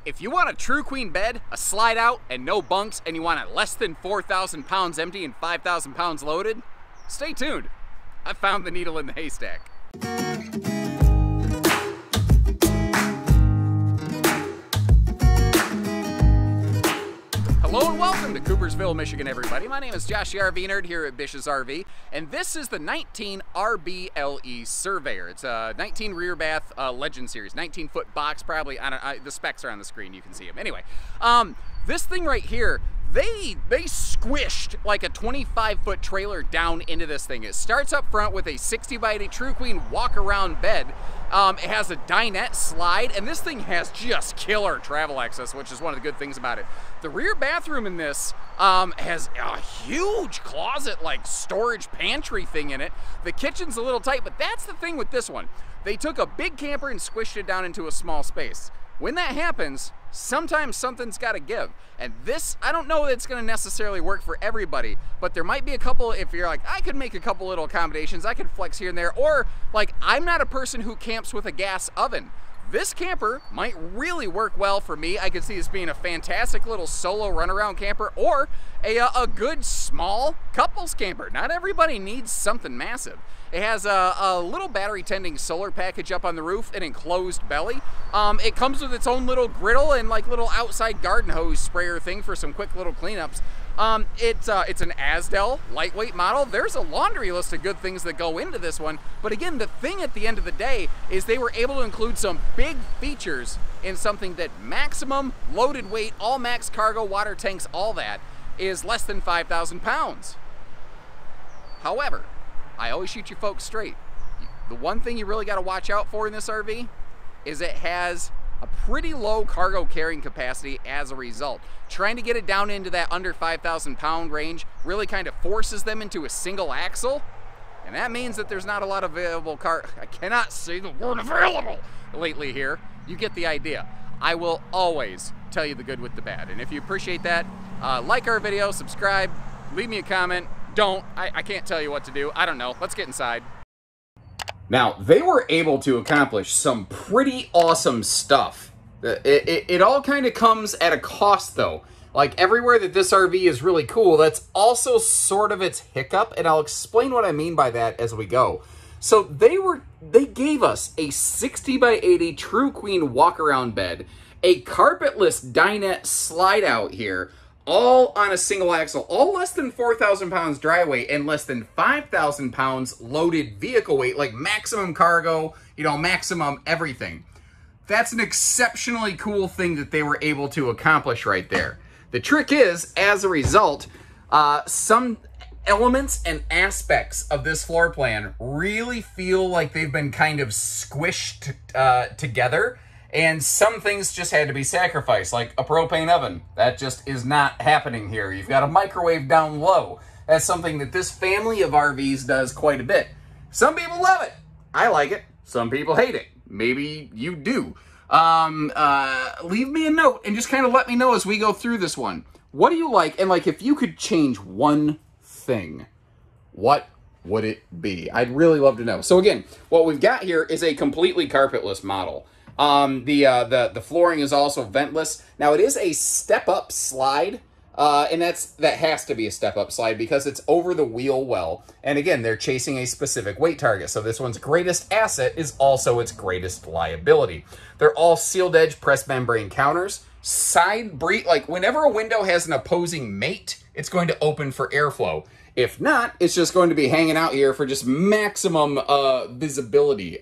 If you want a true queen bed, a slide out, and no bunks, and you want it less than 4,000 pounds empty and 5,000 pounds loaded, stay tuned. I found the needle in the haystack. Hello and welcome to Coopersville, Michigan, everybody. My name is Josh, the RV nerd here at Bish's RV, and this is the 19RBLE Surveyor. It's a 19 rear bath Legend Series, 19-foot box, probably. The specs are on the screen, you can see them. Anyway, this thing right here, they squished like a 25-foot trailer down into this thing. It starts up front with a 60 by 80 True Queen walk-around bed. It has a dinette slide, and this thing has just killer travel access, which is one of the good things about it. The rear bathroom in this has a huge closet, like storage pantry thing in it. The kitchen's a little tight, but that's the thing with this one. They took a big camper and squished it down into a small space. When that happens, sometimes something's got to give. And this, I don't know that it's going to necessarily work for everybody, but there might be a couple, if you're like, I could make a couple little accommodations, I could flex here and there, or like, I'm not a person who camps with a gas oven. This camper might really work well for me. I could see this being a fantastic little solo runaround camper, or a good small couples camper. Not everybody needs something massive. It has a little battery tending solar package up on the roof, an enclosed belly. It comes with its own little griddle and like little outside garden hose sprayer thing for some quick little cleanups. It's an Asdel lightweight model. There's a laundry list of good things that go into this one. But again, the thing at the end of the day is they were able to include some big features in something that maximum loaded weight, all max cargo, water tanks, all that is less than 5,000 pounds. However, I always shoot you folks straight. The one thing you really got to watch out for in this RV is it has a pretty low cargo carrying capacity as a result. Trying to get it down into that under 5,000 pound range really kind of forces them into a single axle, and that means that there's not a lot of available I cannot say the word available lately here. You get the idea. I will always tell you the good with the bad, and if you appreciate that, like our video, subscribe, leave me a comment. Don't. I can't tell you what to do. I don't know. Let's get inside. Now, they were able to accomplish some pretty awesome stuff. It all kind of comes at a cost, though. Like, everywhere that this RV is really cool, that's also sort of its hiccup, and I'll explain what I mean by that as we go. So, they gave us a 60 by 80 True Queen walk-around bed, a carpetless dinette slide out here, all on a single axle, all less than 4,000 pounds dry weight and less than 5,000 pounds loaded vehicle weight, like maximum cargo, you know, maximum everything. That's an exceptionally cool thing that they were able to accomplish right there. The trick is, as a result, some elements and aspects of this floor plan really feel like they've been kind of squished together. And some things just had to be sacrificed, like a propane oven. That just is not happening here. You've got a microwave down low. That's something that this family of RVs does quite a bit. Some people love it. I like it. Some people hate it. Maybe you do. Leave me a note and just kind of let me know as we go through this one. What do you like? And like, if you could change one thing, what would it be? I'd really love to know. So again, what we've got here is a completely carpetless model. The flooring is also ventless. Now, it is a step-up slide, and that has to be a step-up slide because it's over the wheel well. And again, they're chasing a specific weight target. So this one's greatest asset is also its greatest liability. They're all sealed edge press membrane counters. Side breathe, like whenever a window has an opposing mate, it's going to open for airflow. If not, it's just going to be hanging out here for just maximum visibility,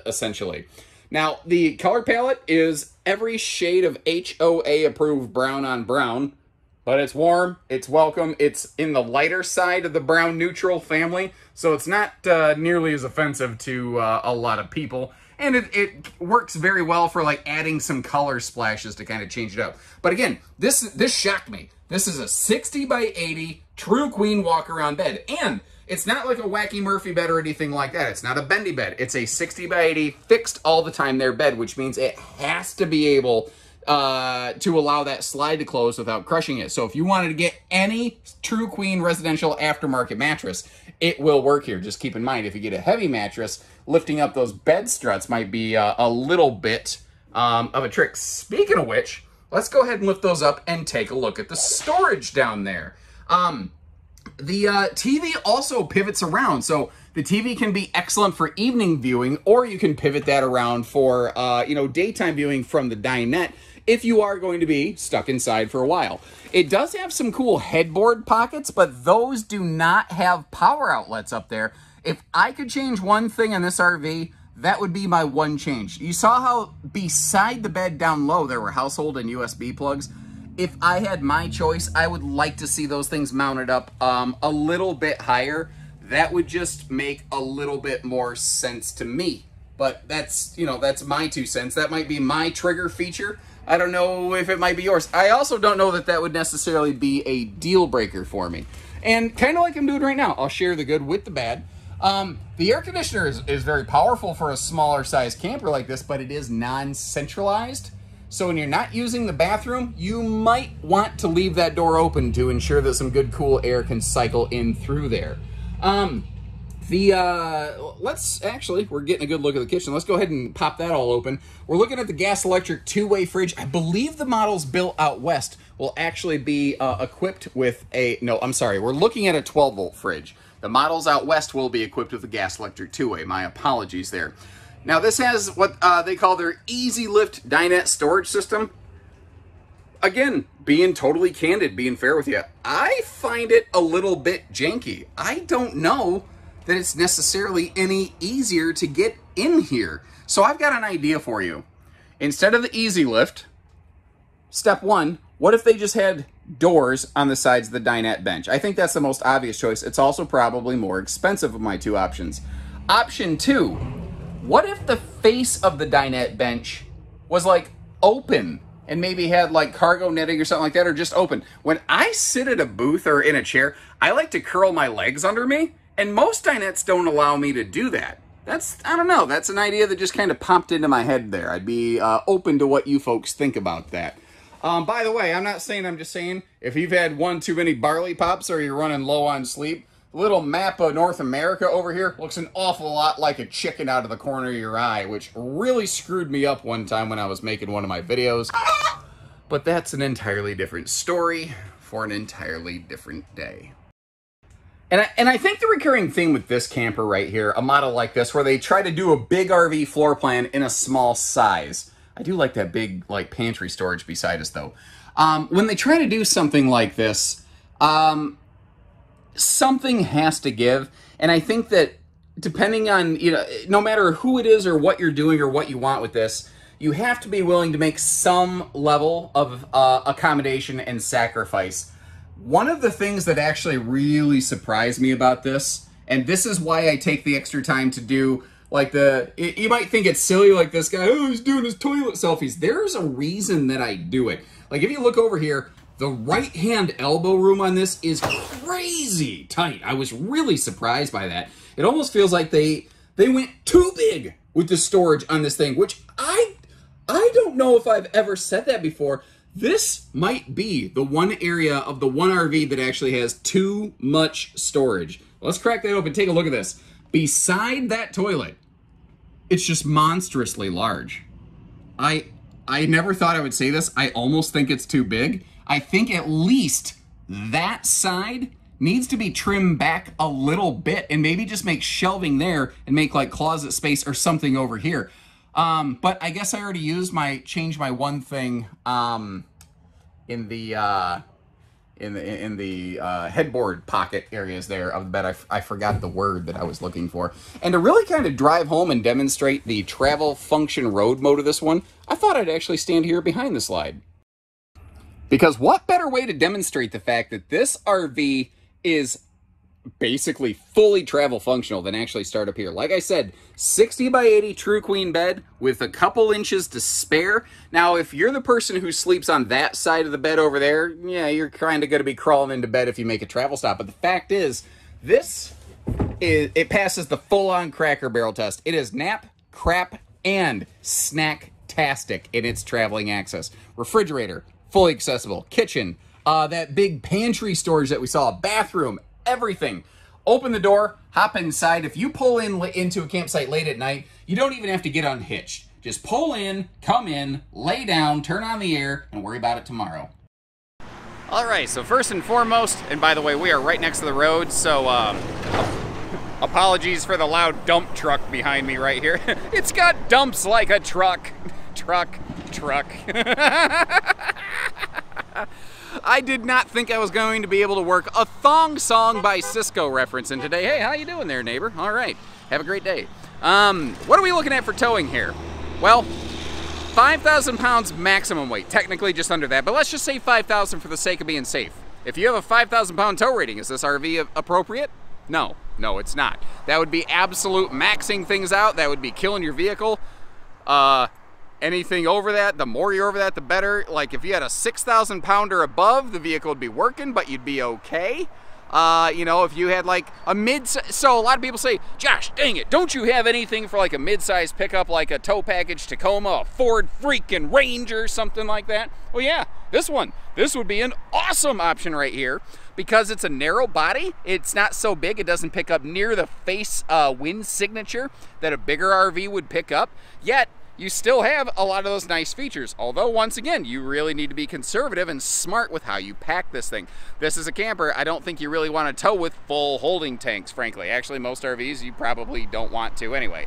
essentially. Now, the color palette is every shade of HOA approved brown on brown, but it's warm, it's welcome, it's in the lighter side of the brown neutral family, so it's not nearly as offensive to a lot of people, and it works very well for like adding some color splashes to kind of change it up. But again, this shocked me. This is a 60 by 80 True Queen walk-around bed, and it's not like a Wacky Murphy bed or anything like that. It's not a bendy bed. It's a 60 by 80 fixed all the time there bed, which means it has to be able to allow that slide to close without crushing it. So if you wanted to get any True Queen residential aftermarket mattress, it will work here. Just keep in mind, if you get a heavy mattress, lifting up those bed struts might be a little bit of a trick. Speaking of which, let's go ahead and lift those up and take a look at the storage down there. The TV also pivots around, so the TV can be excellent for evening viewing, or you can pivot that around for, you know, daytime viewing from the dinette if you are going to be stuck inside for a while. It does have some cool headboard pockets, but those do not have power outlets up there. If I could change one thing on this RV, that would be my one change. You saw how beside the bed down low there were household and USB plugs. If I had my choice, I would like to see those things mounted up a little bit higher. That would just make a little bit more sense to me. But that's, you know, that's my 2 cents. That might be my trigger feature. I don't know if it might be yours. I also don't know that that would necessarily be a deal breaker for me. And kind of like I'm doing right now, I'll share the good with the bad. The air conditioner is very powerful for a smaller size camper like this, but it is non-centralized. So when you're not using the bathroom, you might want to leave that door open to ensure that some good cool air can cycle in through there. Let's actually, we're getting a good look at the kitchen. Let's go ahead and pop that all open. We're looking at the gas electric 2-way fridge. I believe the models built out west will actually be equipped with we're looking at a 12-volt fridge. The models out west will be equipped with a gas electric 2-way. My apologies there. Now this has what they call their Easy Lift dinette storage system. Again, being totally candid, being fair with you, I find it a little bit janky. I don't know that it's necessarily any easier to get in here. So I've got an idea for you. Instead of the Easy Lift, step 1, what if they just had doors on the sides of the dinette bench? I think that's the most obvious choice. It's also probably more expensive of my 2 options. Option 2, what if the face of the dinette bench was like open and maybe had like cargo netting or something like that, or just open? When I sit at a booth or in a chair, I like to curl my legs under me, and most dinettes don't allow me to do that. I don't know, that's an idea that just kind of popped into my head there. I'd be open to what you folks think about that. By the way, I'm not saying, I'm just saying, if you've had one too many barley pops or you're running low on sleep, the little map of North America over here looks an awful lot like a chicken out of the corner of your eye, which really screwed me up one time when I was making one of my videos. But that's an entirely different story for an entirely different day. And I think the recurring theme with this camper right here, a model like this, where they try to do a big RV floor plan in a small size. I do like that big like pantry storage beside us though. When they try to do something like this, something has to give. And I think that depending on, you know, no matter who it is or what you're doing or what you want with this, you have to be willing to make some level of accommodation and sacrifice. One of the things that actually really surprised me about this, and this is why I take the extra time to do like you might think it's silly, like this guy, oh, he's doing his toilet selfies. There's a reason that I do it. Like if you look over here, the right-hand elbow room on this is crazy tight. I was really surprised by that. It almost feels like they went too big with the storage on this thing, which I don't know if I've ever said that before. This might be the one area of the one RV that actually has too much storage. Let's crack that open. Take a look at this. Beside that toilet, it's just monstrously large. I never thought I would say this. I almost think it's too big. I think at least that side needs to be trimmed back a little bit and maybe just make shelving there and make like closet space or something over here. But I guess I already changed my one thing in the headboard pocket areas there of the bed. I forgot the word that I was looking for. And to really kind of drive home and demonstrate the travel function road mode of this one, I thought I'd actually stand here behind the slide. Because what better way to demonstrate the fact that this RV is basically fully travel functional than actually start up here. Like I said, 60 by 80 true queen bed with a couple inches to spare. Now, if you're the person who sleeps on that side of the bed over there, yeah, you're kind of going to be crawling into bed if you make a travel stop. But the fact is, it passes the full-on Cracker Barrel test. It is nap, crap, and snack-tastic in its traveling access. Refrigerator, fully accessible. Kitchen, that big pantry storage that we saw, bathroom, everything. Open the door, hop inside. If you pull into a campsite late at night, you don't even have to get unhitched. Just pull in, come in, lay down, turn on the air, and worry about it tomorrow. All right, so first and foremost, and by the way, we are right next to the road, so apologies for the loud dump truck behind me right here. It's got dumps like a truck. Truck. I did not think I was going to be able to work a thong song by Cisco reference in today. Hey, how you doing there, neighbor? All right, have a great day. What are we looking at for towing here? Well, 5,000 pounds maximum weight, technically just under that, but let's just say 5,000 for the sake of being safe. If you have a 5,000 pound tow rating, is this RV appropriate? No, it's not. That would be absolute maxing things out. That would be killing your vehicle. Anything over that, the more you're over that, the better. Like if you had a 6,000 pounder above, the vehicle would be working, but you'd be okay. You know, if you had like a so a lot of people say, Josh, dang it, don't you have anything for like a mid-size pickup, like a tow package Tacoma, a Ford freaking Ranger, something like that? Well, yeah, this would be an awesome option right here because it's a narrow body. It's not so big. It doesn't pick up near the face wind signature that a bigger RV would pick up, yet you still have a lot of those nice features. Although, once again, you really need to be conservative and smart with how you pack this thing. This is a camper. I don't think you really want to tow with full holding tanks, frankly. Actually, most RVs, you probably don't want to anyway.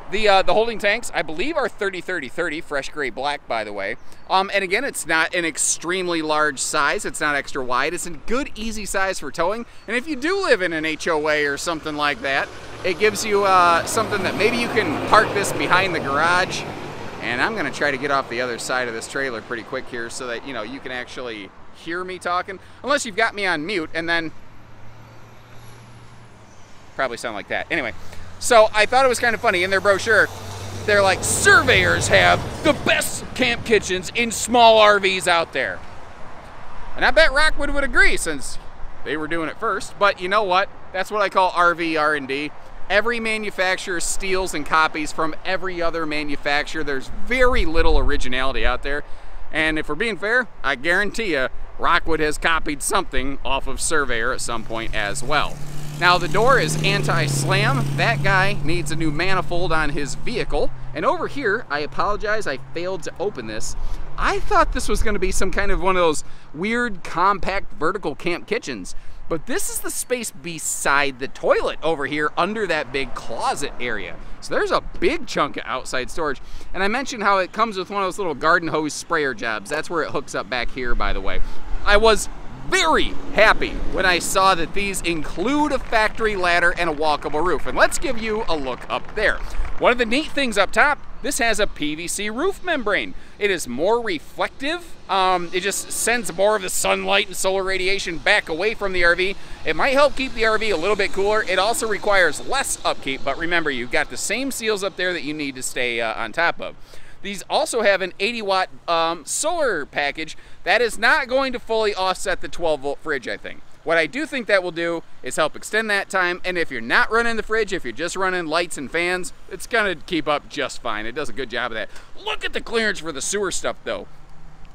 The holding tanks, I believe, are 30-30-30, fresh gray black, by the way. And again, it's not an extremely large size. It's not extra wide. It's a good, easy size for towing. And if you do live in an HOA or something like that, it gives you something that maybe you can park this behind the garage. And I'm going to try to get off the other side of this trailer pretty quick here so that, you know, you can actually hear me talking. Unless you've got me on mute, and then probably sound like that. Anyway. So I thought it was kind of funny in their brochure. They're like, surveyors have the best camp kitchens in small RVs out there. And I bet Rockwood would agree since they were doing it first. But you know what? That's what I call RV R&D. Every manufacturer steals and copies from every other manufacturer. There's very little originality out there. And if we're being fair, I guarantee you, Rockwood has copied something off of Surveyor at some point as well. Now the door is anti-slam. That guy needs a new manifold on his vehicle. And over here, I apologize, I failed to open this. I thought this was gonna be some kind of one of those weird compact vertical camp kitchens, but this is the space beside the toilet over here under that big closet area. So there's a big chunk of outside storage. And I mentioned how it comes with one of those little garden hose sprayer jobs. That's where it hooks up back here, by the way. I was very happy when I saw that these include a factory ladder and a walkable roof. And let's give you a look up there. One of the neat things up top, this has a PVC roof membrane. It is more reflective. It just sends more of the sunlight and solar radiation back away from the RV. It might help keep the RV a little bit cooler. It also requires less upkeep, but remember, you've got the same seals up there that you need to stay on top of. These also have an 80-watt solar package that is not going to fully offset the 12-volt fridge, I think. What I do think that will do is help extend that time, and if you're not running the fridge, if you're just running lights and fans, it's gonna keep up just fine. It does a good job of that. Look at the clearance for the sewer stuff, though.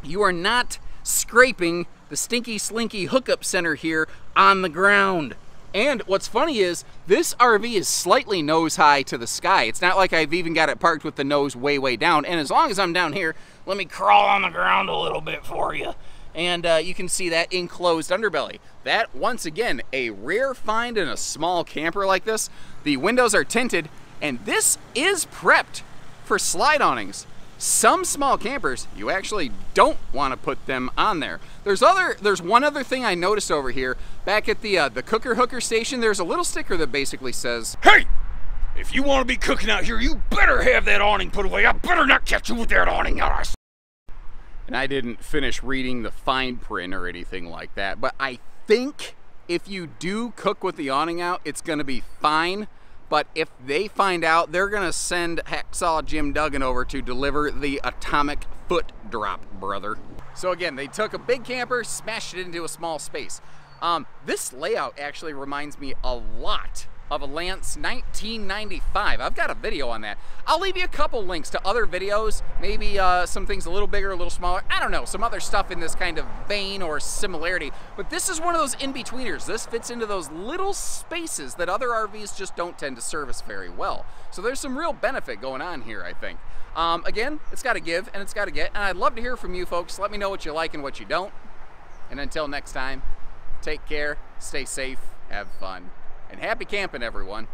You are not scraping the stinky slinky hookup center here on the ground. And what's funny is, this RV is slightly nose high to the sky. It's not like I've even got it parked with the nose way, way down. And as long as I'm down here, let me crawl on the ground a little bit for you. And you can see that enclosed underbelly. That, once again, a rare find in a small camper like this. The windows are tinted, and this is prepped for slide awnings. Some small campers, you actually don't want to put them on there. There's one other thing I noticed over here. Back at the cooker hooker station, there's a little sticker that basically says, "Hey, if you want to be cooking out here, you better have that awning put away. I better not catch you with that awning on us." And I didn't finish reading the fine print or anything like that, but I think if you do cook with the awning out, it's gonna be fine. But if they find out, they're gonna send Hacksaw Jim Duggan over to deliver the atomic foot drop, brother. So again, they took a big camper, smashed it into a small space. This layout actually reminds me a lot of a Lance 1995. I've got a video on that. I'll leave you a couple links to other videos, maybe some things a little bigger, a little smaller. I don't know, some other stuff in this kind of vein or similarity. But this is one of those in-betweeners. This fits into those little spaces that other RVs just don't tend to service very well. So there's some real benefit going on here, I think. Again, it's got to give and it's got to get, and I'd love to hear from you folks. Let me know what you like and what you don't. And until next time, take care, stay safe, have fun, and happy camping, everyone.